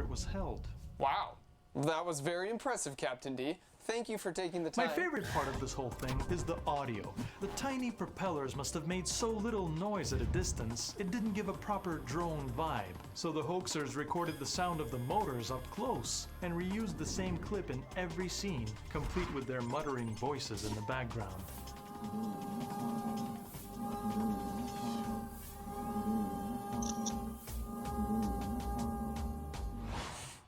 it was held. Wow, that was very impressive, Captain D. Thank you for taking the time. My favorite part of this whole thing is the audio. The tiny propellers must have made so little noise at a distance, it didn't give a proper drone vibe. So the hoaxers recorded the sound of the motors up close and reused the same clip in every scene, complete with their muttering voices in the background.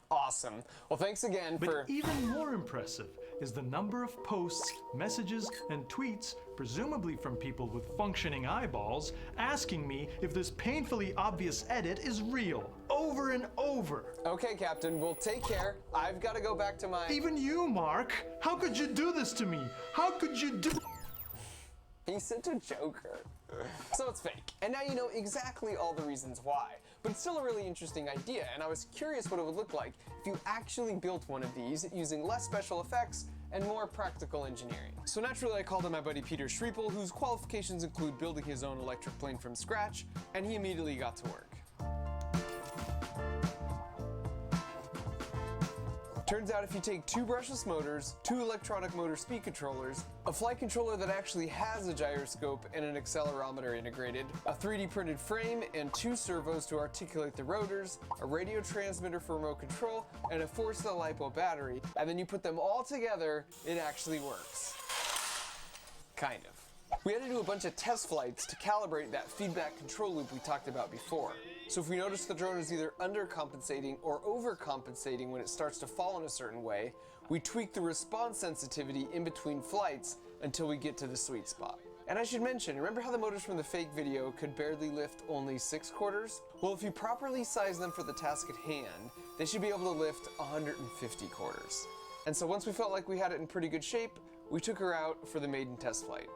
Awesome. Well, thanks again for... But even more impressive is the number of posts, messages, and tweets, presumably from people with functioning eyeballs, asking me if this painfully obvious edit is real, over and over. Okay, Captain, well, take care. I've got to go back to my... Even you, Mark! How could you do this to me? How could you do... He's such a joker. So it's fake. And now you know exactly all the reasons why. But it's still a really interesting idea, and I was curious what it would look like if you actually built one of these using less special effects and more practical engineering. So naturally I called in my buddy Peter Schriepel, whose qualifications include building his own electric plane from scratch, and he immediately got to work. Turns out if you take 2 brushless motors, 2 electronic motor speed controllers, a flight controller that actually has a gyroscope and an accelerometer integrated, a 3D printed frame and 2 servos to articulate the rotors, a radio transmitter for remote control, and a 4-cell LiPo battery, and then you put them all together, it actually works. Kind of. We had to do a bunch of test flights to calibrate that feedback control loop we talked about before. So if we notice the drone is either undercompensating or overcompensating when it starts to fall in a certain way, we tweak the response sensitivity in between flights until we get to the sweet spot. And I should mention, remember how the motors from the fake video could barely lift only 6 quarters? Well, if you properly size them for the task at hand, they should be able to lift 150 quarters. And so once we felt like we had it in pretty good shape, we took her out for the maiden test flight.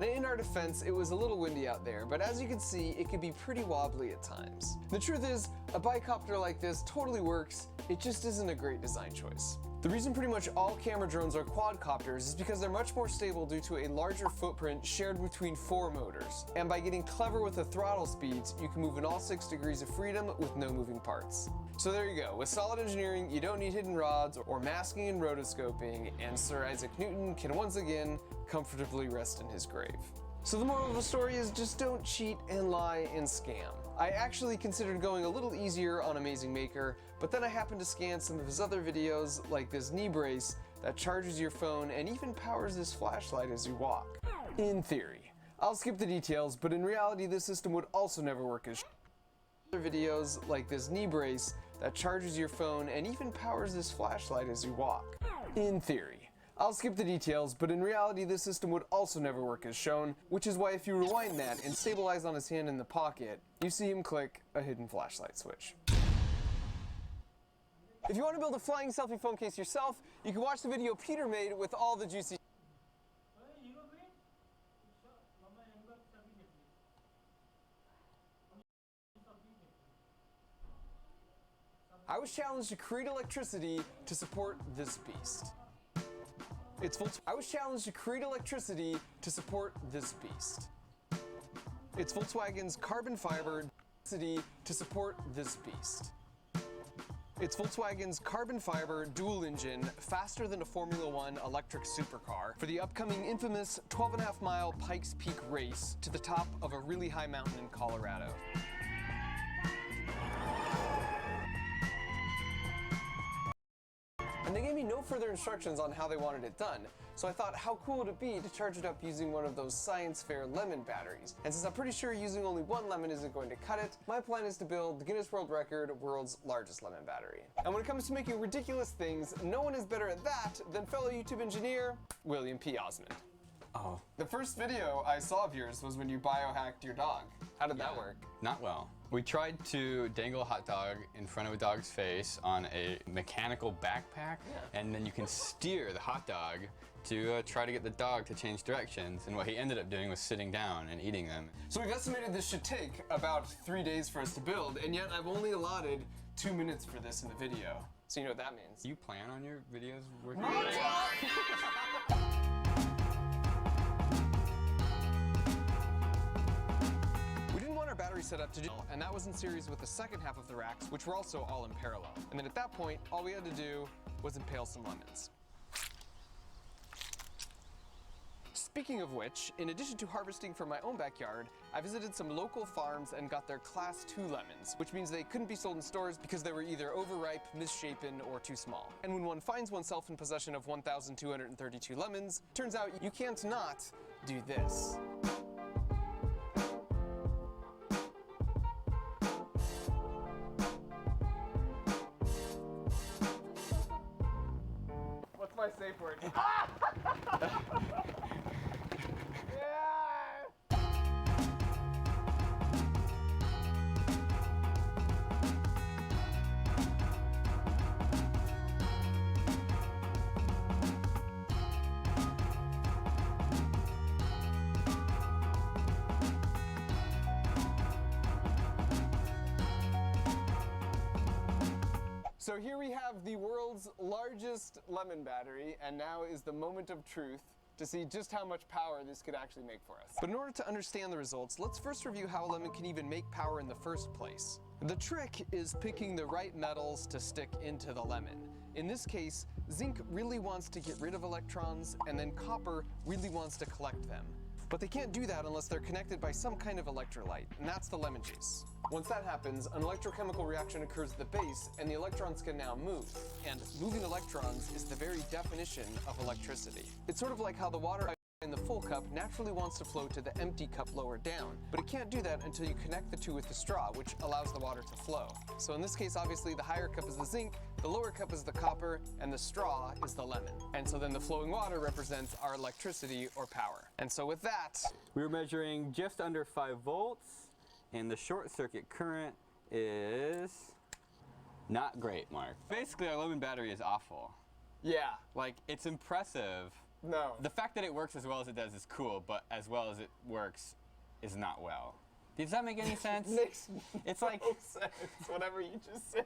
In our defense, it was a little windy out there, but as you can see, it can be pretty wobbly at times. The truth is, a bicopter like this totally works, it just isn't a great design choice. The reason pretty much all camera drones are quadcopters is because they're much more stable due to a larger footprint shared between 4 motors. And by getting clever with the throttle speeds, you can move in all 6 degrees of freedom with no moving parts. So there you go, with solid engineering, you don't need hidden rods or masking and rotoscoping, and Sir Isaac Newton can once again comfortably rest in his grave. So the moral of the story is just don't cheat and lie and scam. I actually considered going a little easier on Amazing Maker, but then I happened to scan some of his other videos, like this knee brace that charges your phone and even powers this flashlight as you walk. In theory. I'll skip the details, but in reality this system would also never work as other videos, like this knee brace that charges your phone and even powers this flashlight as you walk. In theory. I'll skip the details, but in reality this system would also never work as shown, which is why if you rewind that and stabilize on his hand in the pocket, you see him click a hidden flashlight switch. If you want to build a flying selfie phone case yourself, you can watch the video Peter made with all the juicy. I was challenged to create electricity to support this beast. I was challenged to create electricity to support this beast. It's Volkswagen's carbon fiber to support this beast. It's Volkswagen's carbon fiber dual engine, faster than a Formula One electric supercar, for the upcoming infamous 12.5-mile Pikes Peak race to the top of a really high mountain in Colorado. And they gave me no further instructions on how they wanted it done, so I thought how cool would it be to charge it up using one of those science fair lemon batteries. And since I'm pretty sure using only one lemon isn't going to cut it, my plan is to build the Guinness World Record world's largest lemon battery. And when it comes to making ridiculous things, no one is better at that than fellow YouTube engineer, William P. Osmond. Oh. The first video I saw of yours was when you biohacked your dog. How did that work? Not well. We tried to dangle a hot dog in front of a dog's face on a mechanical backpack, and then you can steer the hot dog to try to get the dog to change directions, and what he ended up doing was sitting down and eating them. So we've estimated this should take about 3 days for us to build, and yet I've only allotted 2 minutes for this in the video, so you know what that means. Do you plan on your videos working? We didn't want our battery set up to do, and that was in series with the second half of the racks, which were also all in parallel. And then at that point, all we had to do was impale some lemons. Speaking of which, in addition to harvesting from my own backyard, I visited some local farms and got their Class 2 lemons, which means they couldn't be sold in stores because they were either overripe, misshapen, or too small. And when one finds oneself in possession of 1,232 lemons, turns out you can't not do this. What's my safe word? So here we have the world's largest lemon battery, and now is the moment of truth to see just how much power this could actually make for us. But in order to understand the results, let's first review how a lemon can even make power in the first place. The trick is picking the right metals to stick into the lemon. In this case, zinc really wants to get rid of electrons, and then copper really wants to collect them. But they can't do that unless they're connected by some kind of electrolyte, and that's the lemon juice. Once that happens, an electrochemical reaction occurs at the base, and the electrons can now move. And moving electrons is the very definition of electricity. It's sort of like how the water in the full cup naturally wants to flow to the empty cup lower down, but it can't do that until you connect the two with the straw, which allows the water to flow. So in this case, obviously, the higher cup is the zinc, the lower cup is the copper, and the straw is the lemon. And so then the flowing water represents our electricity or power. And so with that, We were measuring just under 5 volts, and the short circuit current is not great, Mark. Basically, our lemon battery is awful. yeah, Like, it's impressive. no. The fact that it works as well as it does is cool, but as well as it works is not well. Does that make any sense? Makes It's no like- sense, whatever you just said.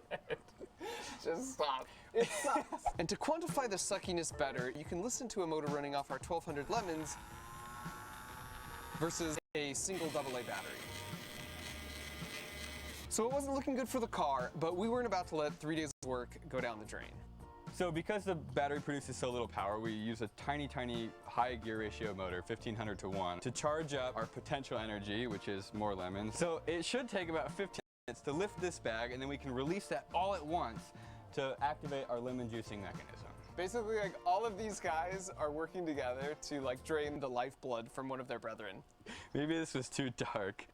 Just stop. It sucks. And to quantify the suckiness better, you can listen to a motor running off our 1200 lemons versus a single AA battery. So it wasn't looking good for the car, but we weren't about to let 3 days of work go down the drain. So because the battery produces so little power, we use a tiny, tiny high gear ratio motor, 1500 to 1, to charge up our potential energy, which is more lemons. So it should take about 15 minutes to lift this bag, and then we can release that all at once to activate our lemon juicing mechanism. Basically, like, all of these guys are working together to, like, drain the lifeblood from one of their brethren. Maybe this was too dark.